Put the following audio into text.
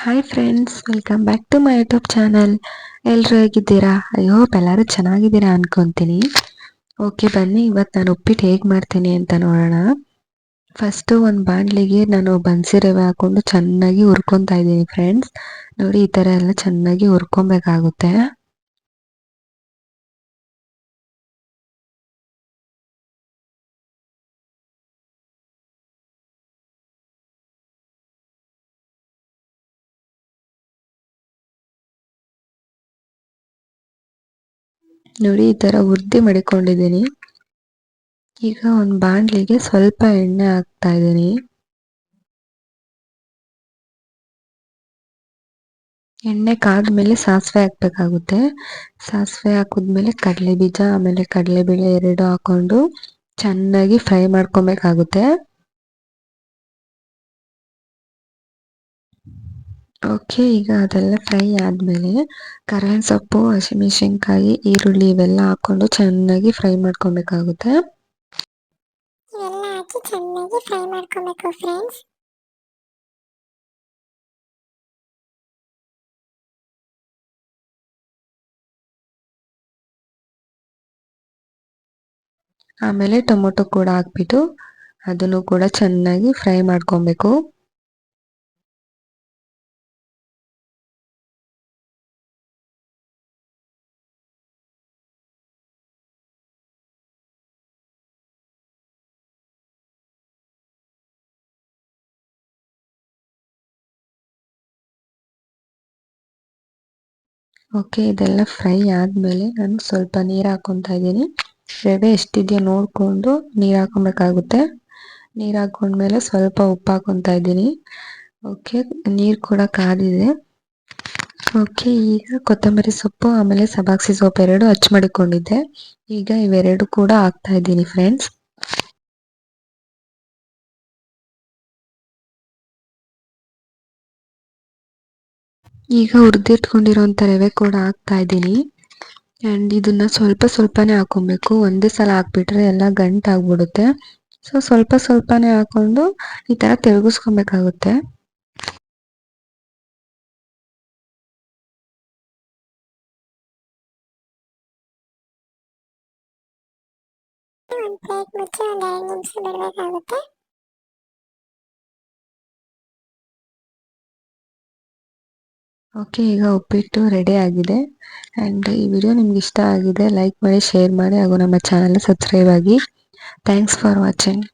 Hi friends, welcome back to my YouTube channel. ಎಲ್ಲರೂ ಹೇಗಿದ್ದೀರಾ? I hope ಎಲ್ಲರೂ ಚೆನ್ನಾಗಿದ್ದೀರಾ ಅನ್ಕೊಂತೀನಿ. ಓಕೆ, ಬನ್ನಿ ಇವತ್ತು ನಾನು ಉಪ್ಪಿಟ್ಟು ಹೇಗೆ ಮಾಡ್ತೀನಿ ಅಂತ ನೋಡೋಣ. ಫಸ್ಟು ಒಂದು ಬಾಣಲಿಗೆ ನಾನು ಬನ್ಸಿ ರವೆ ಹಾಕ್ಕೊಂಡು ಚೆನ್ನಾಗಿ ಹುರ್ಕೊತಾ ಇದ್ದೀನಿ ಫ್ರೆಂಡ್ಸ್. ನೋಡಿ, ಈ ಥರ ಎಲ್ಲ ಚೆನ್ನಾಗಿ ಹುರ್ಕೊಬೇಕಾಗುತ್ತೆ. ನೋಡಿ, ಈ ಥರ ಹುರ್ದಿ ಮಡಿಕೊಂಡಿದ್ದೀನಿ. ಈಗ ಒಂದು ಬಾಣಲಿಗೆ ಸ್ವಲ್ಪ ಎಣ್ಣೆ ಹಾಕ್ತಾ ಇದ್ದೀನಿ. ಎಣ್ಣೆ ಕಾದ್ಮೇಲೆ ಸಾಸಿವೆ ಹಾಕ್ಬೇಕಾಗುತ್ತೆ. ಸಾಸಿವೆ ಹಾಕಿದ್ಮೇಲೆ ಕಡಲೆ ಬೀಜ ಆಮೇಲೆ ಕಡಲೆಬೇಳೆ ಎರಡು ಹಾಕೊಂಡು ಚೆನ್ನಾಗಿ ಫ್ರೈ ಮಾಡ್ಕೊಬೇಕಾಗುತ್ತೆ. ಓಕೆ, ಈಗ ಅದೆಲ್ಲ ಫ್ರೈ ಆದಮೇಲೆ ಕರಿಬೇವಿನ ಸೊಪ್ಪು, ಹಸಿಮೆಣಸಿನ್ಕಾಯಿ, ಈರುಳ್ಳಿ ಇವೆಲ್ಲ ಹಾಕೊಂಡು ಚೆನ್ನಾಗಿ ಫ್ರೈ ಮಾಡ್ಕೊಬೇಕಾಗುತ್ತೆ. ಇವೆಲ್ಲ ಹಾಕಿ ಚೆನ್ನಾಗಿ ಫ್ರೈ ಮಾಡ್ಕೊಬೇಕು ಫ್ರೆಂಡ್ಸ್. ಆಮೇಲೆ ಟೊಮೊಟೊ ಕೂಡ ಹಾಕ್ಬಿಟ್ಟು ಅದನ್ನು ಕೂಡ ಚೆನ್ನಾಗಿ ಫ್ರೈ ಮಾಡ್ಕೊಬೇಕು. ಓಕೆ, ಇದೆಲ್ಲ ಫ್ರೈ ಆದಮೇಲೆ ನಾನು ಸ್ವಲ್ಪ ನೀರು ಹಾಕ್ಕೊತಾ ಇದ್ದೀನಿ. ರವೆ ಎಷ್ಟಿದೆಯೋ ನೋಡಿಕೊಂಡು ನೀರು ಹಾಕ್ಕೊಬೇಕಾಗುತ್ತೆ. ನೀರು ಹಾಕ್ಕೊಂಡ್ಮೇಲೆ ಸ್ವಲ್ಪ ಉಪ್ಪು ಹಾಕ್ಕೊತಾ ಇದ್ದೀನಿ. ಓಕೆ, ನೀರು ಕೂಡ ಕಾದಿದೆ. ಓಕೆ, ಈಗ ಕೊತ್ತಂಬರಿ ಸೊಪ್ಪು ಆಮೇಲೆ ಸಬಾಕ್ಸಿ ಸೊಪ್ಪು ಎರಡು ಹಚ್ಚಿ ಮಡಿಕೊಂಡಿದ್ದೆ. ಈಗ ಇವೆರಡು ಕೂಡ ಹಾಕ್ತಾ ಇದ್ದೀನಿ ಫ್ರೆಂಡ್ಸ್. ಈಗ ಹುರಿದಿಟ್ಕೊಂಡಿರೋಂಥ ರವೆ ಕೂಡ ಹಾಕ್ತಾ ಇದ್ದೀನಿ. ಆ್ಯಂಡ್ ಇದನ್ನು ಸ್ವಲ್ಪ ಸ್ವಲ್ಪನೇ ಹಾಕ್ಕೊಬೇಕು. ಒಂದೇ ಸಲ ಹಾಕ್ಬಿಟ್ರೆ ಎಲ್ಲ ಗಂಟಾಗ್ಬಿಡುತ್ತೆ. ಸೊ ಸ್ವಲ್ಪ ಸ್ವಲ್ಪನೇ ಹಾಕ್ಕೊಂಡು ಈ ಥರ ತಿರುಗಿಸ್ಕೊಬೇಕಾಗುತ್ತೆ. ಒಂದು ಪ್ಲೇಟ್ ಮುಚ್ಚಿ ಒಂದು 2 ನಿಮಿಷ ಬಿಡಬೇಕಾಗುತ್ತೆ. ಓಕೆ, ಈಗ ಉಪ್ಪಿಟ್ಟು ರೆಡಿ ಆಗಿದೆ. ಆ್ಯಂಡ್ ಈ ವಿಡಿಯೋ ನಿಮ್ಗೆ ಇಷ್ಟ ಆಗಿದೆ ಲೈಕ್ ಮಾಡಿ, ಶೇರ್ ಮಾಡಿ ಹಾಗೂ ನಮ್ಮ ಚಾನಲ್ ಸಬ್ಸ್ಕ್ರೈಬ್ ಆಗಿ. Thanks for watching.